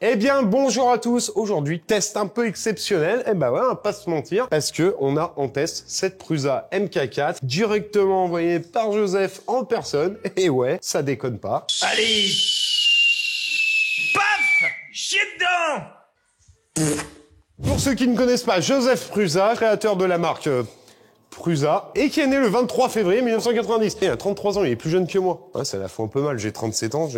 Eh bien, bonjour à tous. Aujourd'hui, test un peu exceptionnel. Eh ben ouais, on va pas se mentir, parce que on a en test cette Prusa MK4 directement envoyée par Joseph en personne. Et ouais, ça déconne pas. Allez, paf, chier dedans. Pour ceux qui ne connaissent pas, Joseph Prusa, créateur de la marque Prusa, et qui est né le 23 février 1990. Et il a 33 ans, il est plus jeune que moi. Ouais, ça la fout un peu mal, j'ai 37 ans,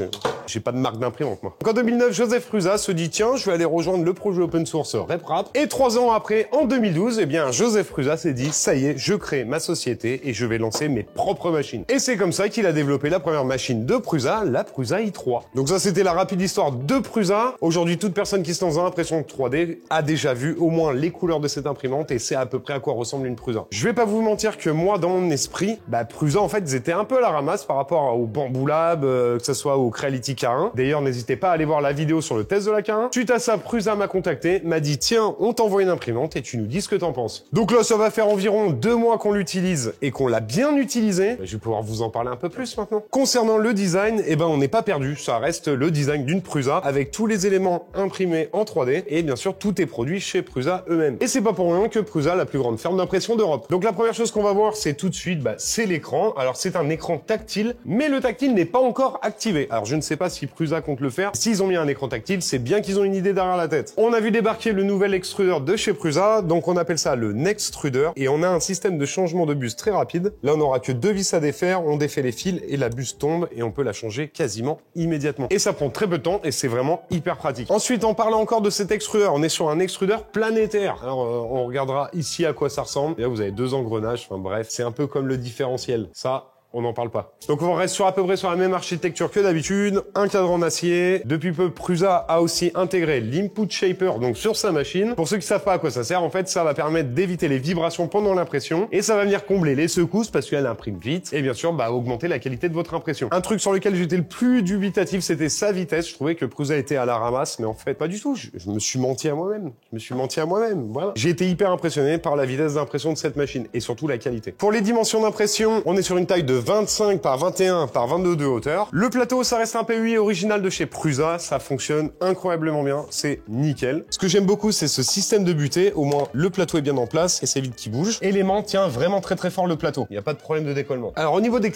j'ai pas de marque d'imprimante, moi. Donc en 2009, Joseph Prusa se dit, tiens, je vais aller rejoindre le projet open source RepRap. Et 3 ans après, en 2012, eh bien, Joseph Prusa s'est dit, ça y est, je crée ma société et je vais lancer mes propres machines. Et c'est comme ça qu'il a développé la première machine de Prusa, la Prusa i3. Donc ça, c'était la rapide histoire de Prusa. Aujourd'hui, toute personne qui se lance dans l'impression 3D a déjà vu au moins les couleurs de cette imprimante et sait à peu près à quoi ressemble une Prusa. Je vais pas vous mentir que moi, dans mon esprit, Prusa, en fait, ils étaient un peu à la ramasse par rapport au Bamboo Lab, que ce soit au Creality K1. D'ailleurs, n'hésitez pas à aller voir la vidéo sur le test de la K1. Suite à ça, Prusa m'a contacté, m'a dit, tiens, on t'envoie une imprimante et tu nous dis ce que t'en penses. Donc là, ça va faire environ 2 mois qu'on l'utilise et qu'on l'a bien utilisé. Je vais pouvoir vous en parler un peu plus maintenant. Concernant le design, eh ben, on n'est pas perdu. Ça reste le design d'une Prusa avec tous les éléments imprimés en 3D et bien sûr, tout est produit chez Prusa eux-mêmes. Et c'est pas pour rien que Prusa, la plus grande ferme d'impression d'Europe. Donc la première chose qu'on va voir, c'est tout de suite, c'est l'écran. Alors c'est un écran tactile, mais le tactile n'est pas encore activé. Alors je ne sais pas si Prusa compte le faire. S'ils ont mis un écran tactile, c'est bien qu'ils ont une idée derrière la tête. On a vu débarquer le nouvel extrudeur de chez Prusa, donc on appelle ça le Nextruder, et on a un système de changement de buse très rapide. Là on n'aura que 2 vis à défaire, on défait les fils et la buse tombe et on peut la changer quasiment immédiatement. Et ça prend très peu de temps et c'est vraiment hyper pratique. Ensuite, en parlant encore de cet extrudeur, on est sur un extrudeur planétaire. Alors on regardera ici à quoi ça ressemble. Et là vous avez 2 engrenages, enfin bref, c'est un peu comme le différentiel. Ça, on n'en parle pas. Donc on reste à peu près sur la même architecture que d'habitude, un cadran en acier. Depuis peu, Prusa a aussi intégré l'input shaper donc sur sa machine. Pour ceux qui savent pas à quoi ça sert, en fait, ça va permettre d'éviter les vibrations pendant l'impression et ça va venir combler les secousses parce qu'elle imprime vite et bien sûr augmenter la qualité de votre impression. Un truc sur lequel j'étais le plus dubitatif, c'était sa vitesse. Je trouvais que Prusa était à la ramasse, mais en fait pas du tout. Je me suis menti à moi-même. Voilà. J'ai été hyper impressionné par la vitesse d'impression de cette machine et surtout la qualité. Pour les dimensions d'impression, on est sur une taille de 25 par 21 par 22 de hauteur. Le plateau, ça reste un PUI original de chez Prusa. Ça fonctionne incroyablement bien. C'est nickel. Ce que j'aime beaucoup, c'est ce système de butée. Au moins, le plateau est bien en place et c'est vite qu'il bouge. Et l'aimant tient vraiment très très fort le plateau. Il n'y a pas de problème de décollement. Alors, au niveau des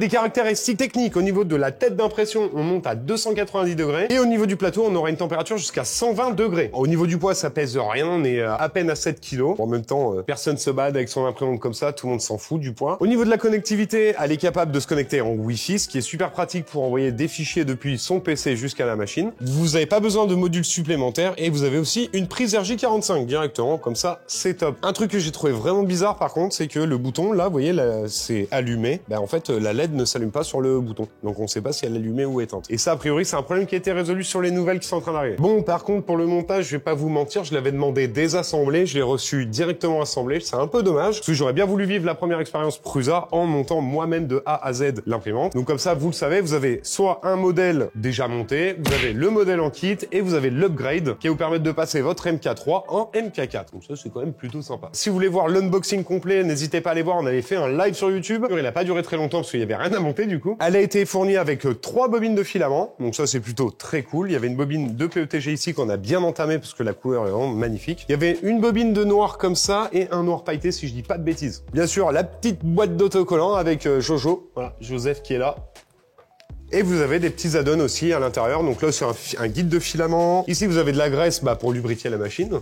caractéristiques techniques, au niveau de la tête d'impression, on monte à 290 degrés. Et au niveau du plateau, on aura une température jusqu'à 120 degrés. Au niveau du poids, ça pèse rien. On est à peine à 7 kg. En même temps, personne se balade avec son imprimante comme ça. Tout le monde s'en fout du poids. Au niveau de la connectivité, elle est capable de se connecter en Wi-Fi, ce qui est super pratique pour envoyer des fichiers depuis son PC jusqu'à la machine. Vous n'avez pas besoin de modules supplémentaires et vous avez aussi une prise RJ45 directement, comme ça, c'est top. Un truc que j'ai trouvé vraiment bizarre par contre, c'est que le bouton, là, vous voyez, c'est allumé. En fait, la LED ne s'allume pas sur le bouton. Donc on ne sait pas si elle est allumée ou éteinte. Et ça, a priori, c'est un problème qui a été résolu sur les nouvelles qui sont en train d'arriver. Bon, par contre, pour le montage, je vais pas vous mentir, je l'avais demandé désassemblé, je l'ai reçu directement assemblé. C'est un peu dommage, parce que j'aurais bien voulu vivre la première expérience Prusa en montant moi-même de A à Z l'imprimante. Donc comme ça, vous le savez, vous avez soit un modèle déjà monté, vous avez le modèle en kit et vous avez l'upgrade qui va vous permettre de passer votre MK3 en MK4. Donc ça, c'est quand même plutôt sympa. Si vous voulez voir l'unboxing complet, n'hésitez pas à aller voir. On avait fait un live sur YouTube. Il n'a pas duré très longtemps parce qu'il y avait rien à monter du coup. Elle a été fournie avec 3 bobines de filament. Donc ça, c'est plutôt très cool. Il y avait une bobine de PETG ici qu'on a bien entamée parce que la couleur est vraiment magnifique. Il y avait une bobine de noir comme ça et un noir pailleté si je dis pas de bêtises. Bien sûr, la petite boîte d'autocollants avec Jojo, voilà, Joseph qui est là. Et vous avez des petits add-ons aussi à l'intérieur. Donc là, c'est un guide de filament. Ici, vous avez de la graisse pour lubrifier la machine.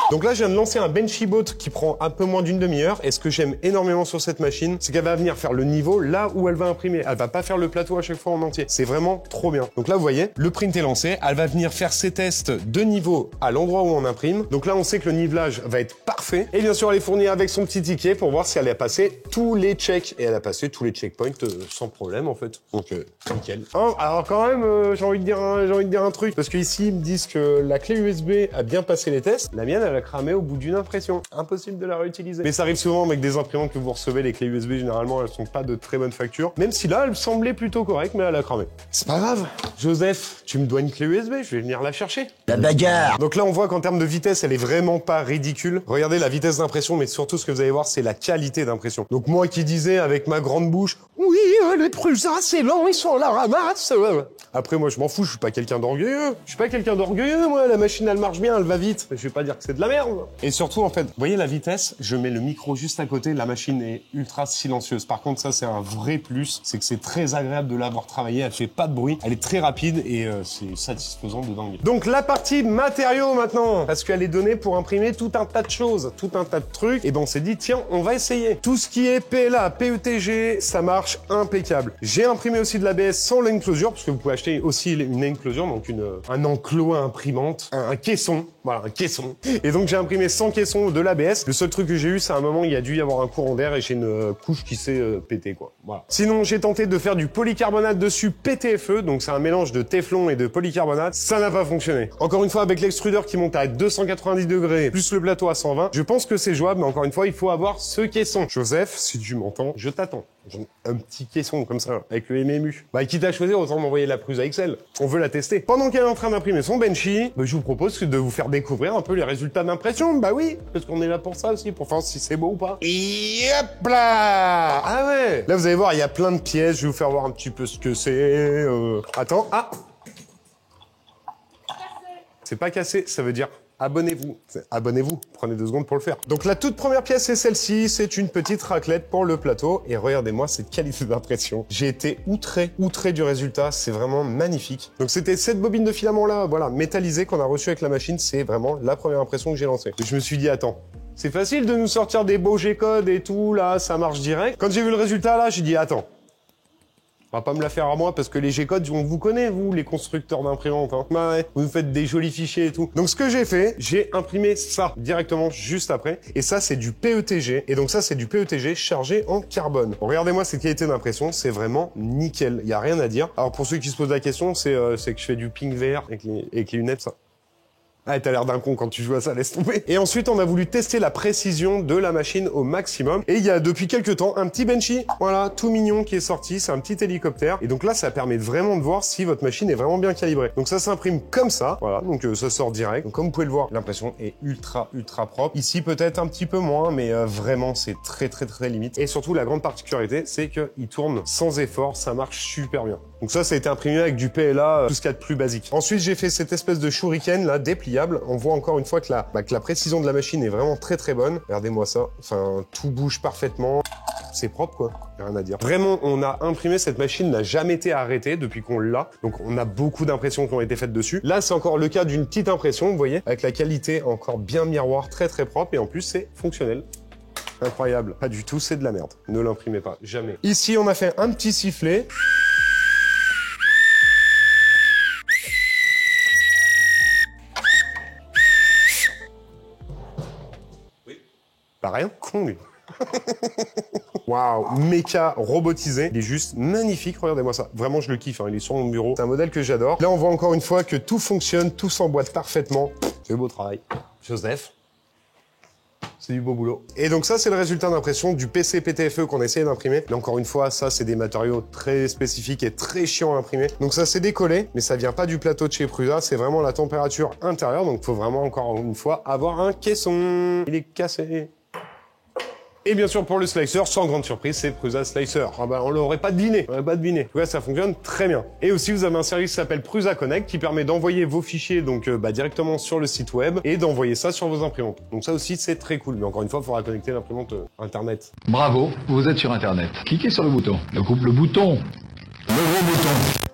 Donc là, je viens de lancer un Benchy Boat qui prend un peu moins d'une demi-heure. Et ce que j'aime énormément sur cette machine, c'est qu'elle va venir faire le niveau là où elle va imprimer. Elle va pas faire le plateau à chaque fois en entier. C'est vraiment trop bien. Donc là, vous voyez, le print est lancé. Elle va venir faire ses tests de niveau à l'endroit où on imprime. Donc là, on sait que le nivelage va être parfait. Et bien sûr, elle est fournie avec son petit ticket pour voir si elle a passé tous les checks. Et elle a passé tous les checkpoints sans problème, en fait. Donc, nickel. Oh, alors quand même, j'ai envie de dire un truc. Parce qu'ici, ils me disent que la clé USB a bien passé les tests. La mienne, elle a cramé au bout d'une impression. Impossible de la réutiliser. Mais ça arrive souvent avec des imprimantes que vous recevez, les clés USB, généralement, elles sont pas de très bonne facture. Même si là, elle semblait plutôt correcte, mais elle a cramé. C'est pas grave. Joseph, tu me dois une clé USB, je vais venir la chercher. La bagarre. Donc là, on voit qu'en termes de vitesse, elle est vraiment pas ridicule. Regardez la vitesse d'impression, mais surtout, ce que vous allez voir, c'est la qualité d'impression. Donc moi qui disais avec ma grande bouche, oui, les Prusa, c'est lent, ils sont à la ramasse. Après, moi, je m'en fous, je suis pas quelqu'un d'orgueilleux. Je suis pas quelqu'un d'orgueilleux, moi. La machine, elle marche bien, elle va vite. Je vais pas dire que c'est de la merde. Et surtout, en fait, vous voyez la vitesse, je mets le micro juste à côté, la machine est ultra silencieuse. Par contre, ça, c'est un vrai plus. C'est que c'est très agréable de l'avoir travaillé. Elle fait pas de bruit. Elle est très rapide et c'est satisfaisant de dingue. Donc, la partie matériaux maintenant. Parce qu'elle est donnée pour imprimer tout un tas de choses, tout un tas de trucs. Et ben, on s'est dit, tiens, on va essayer. Tout ce qui est PLA, PETG, ça marche impeccable. J'ai imprimé aussi de l'ABS sans l'enclosure, parce que vous pouvez acheter aussi une enclosure, donc un enclos à imprimante, un caisson. Voilà, un caisson. Et donc, j'ai imprimé sans caisson de l'ABS. Le seul truc que j'ai eu, c'est à un moment, il y a dû y avoir un courant d'air et j'ai une couche qui s'est pétée, quoi. Voilà. Sinon, j'ai tenté de faire du polycarbonate dessus PTFE, donc c'est un mélange de téflon et de polycarbonate. Ça n'a pas fonctionné. Encore une fois, avec l'extrudeur qui monte à 290 degrés, plus le plateau à 120, je pense que c'est jouable, mais encore une fois, il faut avoir ce caisson. Joseph, si tu m'entends, je t'attends. Un petit caisson comme ça, avec le MMU. Bah, quitte à choisir, autant m'envoyer la Prusa XL. On veut la tester. Pendant qu'elle est en train d'imprimer son Benchy, je vous propose de vous faire découvrir un peu les résultats d'impression. Bah oui, parce qu'on est là pour ça aussi, pour voir si c'est beau ou pas. Et hop là! Ah ouais! Là, vous allez voir, il y a plein de pièces. Je vais vous faire voir un petit peu ce que c'est. Attends, ah! C'est pas cassé, ça veut dire... Abonnez-vous. Abonnez-vous. Prenez 2 secondes pour le faire. Donc la toute première pièce, c'est celle-ci. C'est une petite raclette pour le plateau. Et regardez-moi cette qualité d'impression. J'ai été outré du résultat. C'est vraiment magnifique. Donc c'était cette bobine de filament là, voilà, métallisée qu'on a reçue avec la machine. C'est vraiment la première impression que j'ai lancée. Et je me suis dit, attends. C'est facile de nous sortir des beaux G-codes et tout, là, ça marche direct. Quand j'ai vu le résultat là, j'ai dit, attends. On va pas me la faire à moi parce que les G-codes, on vous connaît, vous, les constructeurs d'imprimantes. Hein. Bah ouais, vous faites des jolis fichiers et tout. Donc ce que j'ai fait, j'ai imprimé ça directement juste après. Et ça, c'est du PETG. Et donc ça, c'est du PETG chargé en carbone. Bon, regardez-moi cette qualité d'impression, c'est vraiment nickel. Il y a rien à dire. Alors pour ceux qui se posent la question, c'est que je fais du pink VR avec les lunettes, ça. Ah, t'as l'air d'un con quand tu joues à ça, laisse tomber. Et ensuite, on a voulu tester la précision de la machine au maximum. Et il y a depuis quelques temps un petit Benchy, voilà, tout mignon qui est sorti. C'est un petit hélicoptère. Et donc là, ça permet vraiment de voir si votre machine est vraiment bien calibrée. Donc ça s'imprime comme ça, voilà. Donc ça sort direct. Donc comme vous pouvez le voir, l'impression est ultra propre. Ici, peut-être un petit peu moins, mais vraiment, c'est très limite. Et surtout, la grande particularité, c'est qu'il tourne sans effort. Ça marche super bien. Donc ça a été imprimé avec du PLA, tout ce qu'il y a de plus basique. Ensuite, j'ai fait cette espèce de shuriken là, dépliable. On voit encore une fois que la précision de la machine est vraiment très bonne. Regardez-moi ça. Enfin, tout bouge parfaitement. C'est propre, quoi. Y a rien à dire. Vraiment, on a imprimé, cette machine n'a jamais été arrêtée depuis qu'on l'a. Donc, on a beaucoup d'impressions qui ont été faites dessus. Là, c'est encore le cas d'une petite impression, vous voyez, avec la qualité encore bien miroir, très propre. Et en plus, c'est fonctionnel. Incroyable. Pas du tout, c'est de la merde. Ne l'imprimez pas, jamais. Ici, on a fait un petit sifflet. Pas rien, con lui. Waouh, méca robotisé. Il est juste magnifique, regardez-moi ça. Vraiment, je le kiffe, hein. Il est sur mon bureau. C'est un modèle que j'adore. Là, on voit encore une fois que tout fonctionne, tout s'emboîte parfaitement. C'est beau travail. Joseph, c'est du beau boulot. Et donc ça, c'est le résultat d'impression du PC PTFE qu'on a essayé d'imprimer. Mais encore une fois, ça, c'est des matériaux très spécifiques et très chiants à imprimer. Donc ça, c'est décollé, mais ça vient pas du plateau de chez Prusa. C'est vraiment la température intérieure. Donc, faut vraiment, encore une fois, avoir un caisson. Il est cassé. Et bien sûr, pour le slicer, sans grande surprise, c'est Prusa Slicer. Ah bah, on l'aurait pas deviné. On l'aurait pas deviné. En tout cas, ça fonctionne très bien. Et aussi, vous avez un service qui s'appelle Prusa Connect qui permet d'envoyer vos fichiers donc directement sur le site web et d'envoyer ça sur vos imprimantes. Donc ça aussi, c'est très cool. Mais encore une fois, il faudra connecter l'imprimante Internet. Bravo, vous êtes sur Internet. Cliquez sur le bouton. Le gros bouton.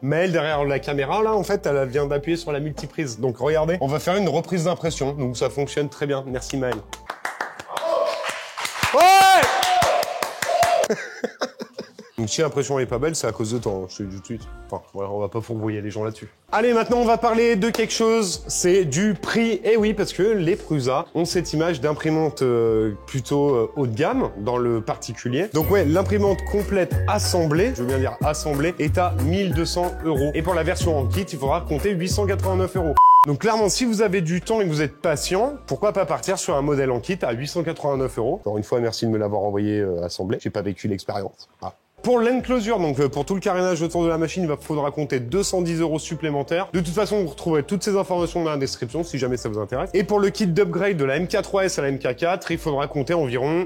Maëlle, derrière la caméra, là, en fait, elle vient d'appuyer sur la multiprise. Donc regardez, on va faire une reprise d'impression. Donc ça fonctionne très bien. Merci Maëlle. Ouais. Donc si l'impression est pas belle, c'est à cause de toi, hein, je te le dis tout de suite. Enfin, voilà, on va pas fourvoyer les gens là-dessus. Allez, maintenant, on va parler de quelque chose, c'est du prix. Et oui, parce que les Prusa ont cette image d'imprimante plutôt haut de gamme, dans le particulier. Donc ouais, l'imprimante complète assemblée, je veux bien dire assemblée, est à 1 200 €. Et pour la version en kit, il faudra compter 889 €. Donc clairement, si vous avez du temps et que vous êtes patient, pourquoi pas partir sur un modèle en kit à 889 €. Encore une fois, merci de me l'avoir envoyé assemblé. J'ai pas vécu l'expérience. Ah. Pour l'enclosure, donc pour tout le carénage autour de la machine, il faudra compter 210 € supplémentaires. De toute façon, vous retrouverez toutes ces informations dans la description si jamais ça vous intéresse. Et pour le kit d'upgrade de la MK3S à la MK4, il faudra compter environ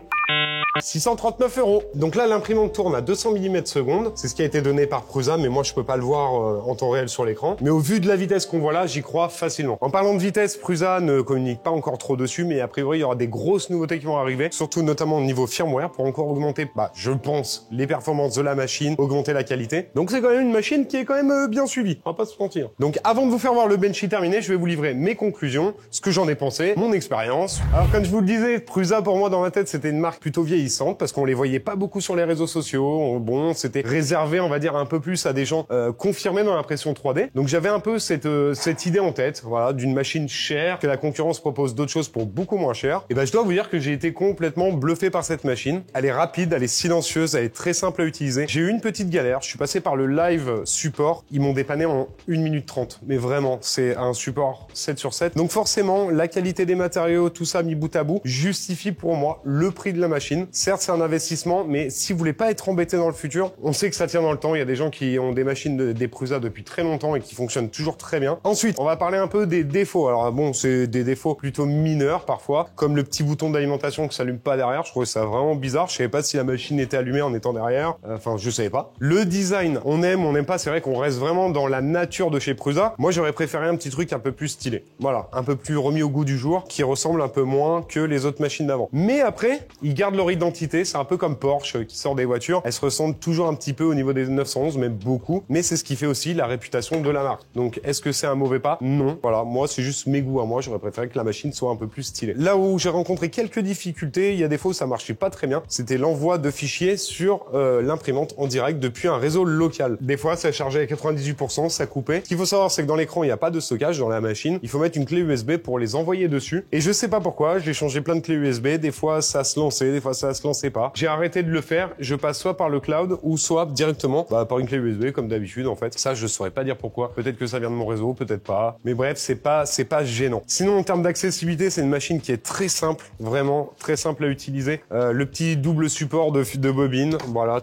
639 €. Donc là, l'imprimante tourne à 200 mm/s. C'est ce qui a été donné par Prusa, mais moi, je peux pas le voir en temps réel sur l'écran. Mais au vu de la vitesse qu'on voit là, j'y crois facilement. En parlant de vitesse, Prusa ne communique pas encore trop dessus, mais a priori, il y aura des grosses nouveautés qui vont arriver, surtout notamment au niveau firmware, pour encore augmenter, je pense, les performances de la machine, augmenter la qualité. Donc c'est quand même une machine qui est quand même bien suivie, on va pas se mentir. Donc avant de vous faire voir le benchy terminé, je vais vous livrer mes conclusions, ce que j'en ai pensé, mon expérience. Alors comme je vous le disais, Prusa pour moi dans ma tête c'était une marque plutôt vieillissante parce qu'on les voyait pas beaucoup sur les réseaux sociaux. Bon, c'était réservé, on va dire un peu plus à des gens confirmés dans l'impression 3D. Donc j'avais un peu cette idée en tête, voilà, d'une machine chère, que la concurrence propose d'autres choses pour beaucoup moins cher. Et je dois vous dire que j'ai été complètement bluffé par cette machine. Elle est rapide, elle est silencieuse, elle est très simple à utiliser. J'ai eu une petite galère, je suis passé par le live support, ils m'ont dépanné en 1 minute 30. Mais vraiment, c'est un support 7/7. Donc forcément, la qualité des matériaux, tout ça mis bout à bout, justifie pour moi le prix de la machine. Certes, c'est un investissement, mais si vous voulez pas être embêté dans le futur, on sait que ça tient dans le temps. Il y a des gens qui ont des machines des Prusa depuis très longtemps et qui fonctionnent toujours très bien. Ensuite, on va parler un peu des défauts. Alors bon, c'est des défauts plutôt mineurs parfois, comme le petit bouton d'alimentation qui s'allume pas derrière. Je trouvais ça vraiment bizarre. Je savais pas si la machine était allumée en étant derrière. Enfin, je savais pas. Le design, on aime, on n'aime pas. C'est vrai qu'on reste vraiment dans la nature de chez Prusa. Moi, j'aurais préféré un petit truc un peu plus stylé. Voilà, un peu plus remis au goût du jour, qui ressemble un peu moins que les autres machines d'avant. Mais après, ils gardent leur identité. C'est un peu comme Porsche qui sort des voitures. Elles se ressemblent toujours un petit peu au niveau des 911, même beaucoup. Mais c'est ce qui fait aussi la réputation de la marque. Donc, est-ce que c'est un mauvais pas? Non. Voilà, moi, c'est juste mes goûts à moi. J'aurais préféré que la machine soit un peu plus stylée. Là où j'ai rencontré quelques difficultés, il y a des fois où ça marchait pas très bien. C'était l'envoi de fichiers sur l'imprimante en direct depuis un réseau local. Des fois, ça chargeait à 98%, ça coupait. Ce qu'il faut savoir, c'est que dans l'écran, il n'y a pas de stockage dans la machine. Il faut mettre une clé USB pour les envoyer dessus. Et je sais pas pourquoi, j'ai changé plein de clés USB. Des fois, ça se lançait, des fois, ça se lançait pas. J'ai arrêté de le faire. Je passe soit par le cloud ou soit directement par une clé USB comme d'habitude en fait. Ça, je saurais pas dire pourquoi. Peut-être que ça vient de mon réseau, peut-être pas. Mais bref, c'est pas gênant. Sinon, en termes d'accessibilité, c'est une machine qui est très simple, vraiment très simple à utiliser. Le petit double support de bobine, voilà,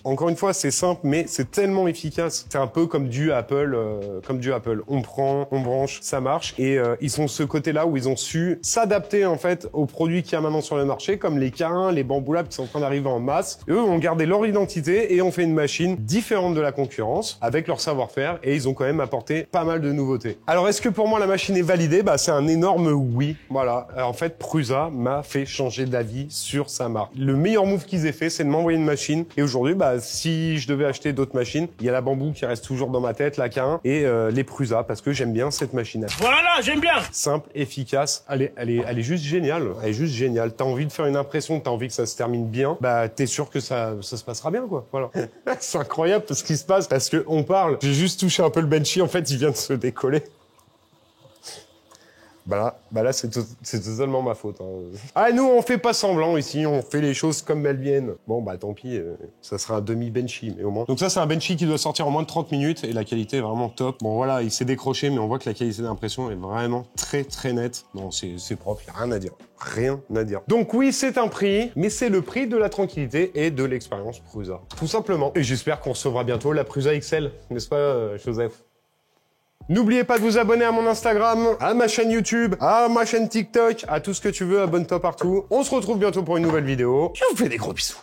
encore une fois, c'est simple, mais c'est tellement efficace. C'est un peu comme du Apple, On prend, on branche, ça marche. Et ils sont ce côté-là où ils ont su s'adapter en fait aux produits qu'il y a maintenant sur le marché, comme les K1, les Bamboo Lab qui sont en train d'arriver en masse. Eux ont gardé leur identité et ont fait une machine différente de la concurrence avec leur savoir-faire et ils ont quand même apporté pas mal de nouveautés. Alors est-ce que pour moi la machine est validée? C'est un énorme oui. Voilà. En fait, Prusa m'a fait changer d'avis sur sa marque. Le meilleur move qu'ils aient fait, c'est de m'envoyer une machine. Et aujourd'hui, si je devais acheter d'autres machines, il y a la Bamboo qui reste toujours dans ma tête, la K1 et les Prusa parce que j'aime bien cette machine. Voilà, j'aime bien. Simple, efficace. Elle est juste géniale. Elle est juste géniale. T'as envie de faire une impression, t'as envie que ça se termine bien. T'es sûr que ça se passera bien, quoi. Voilà. C'est incroyable ce qui se passe parce que on parle. J'ai juste touché un peu le benchy. En fait, il vient de se décoller. Là, c'est totalement ma faute. Hein. Ah, nous, on fait pas semblant ici, on fait les choses comme elles viennent. Bon, tant pis, ça sera un demi-benchy, mais au moins. Donc ça, c'est un benchy qui doit sortir en moins de 30 minutes et la qualité est vraiment top. Bon, voilà, il s'est décroché, mais on voit que la qualité d'impression est vraiment très, très nette. Non, c'est propre, y a rien à dire. Rien à dire. Donc oui, c'est un prix, mais c'est le prix de la tranquillité et de l'expérience Prusa. Tout simplement. Et j'espère qu'on recevra bientôt la Prusa XL, n'est-ce pas, Joseph? N'oubliez pas de vous abonner à mon Instagram, à ma chaîne YouTube, à ma chaîne TikTok, à tout ce que tu veux, abonne-toi partout. On se retrouve bientôt pour une nouvelle vidéo. Je vous fais des gros bisous.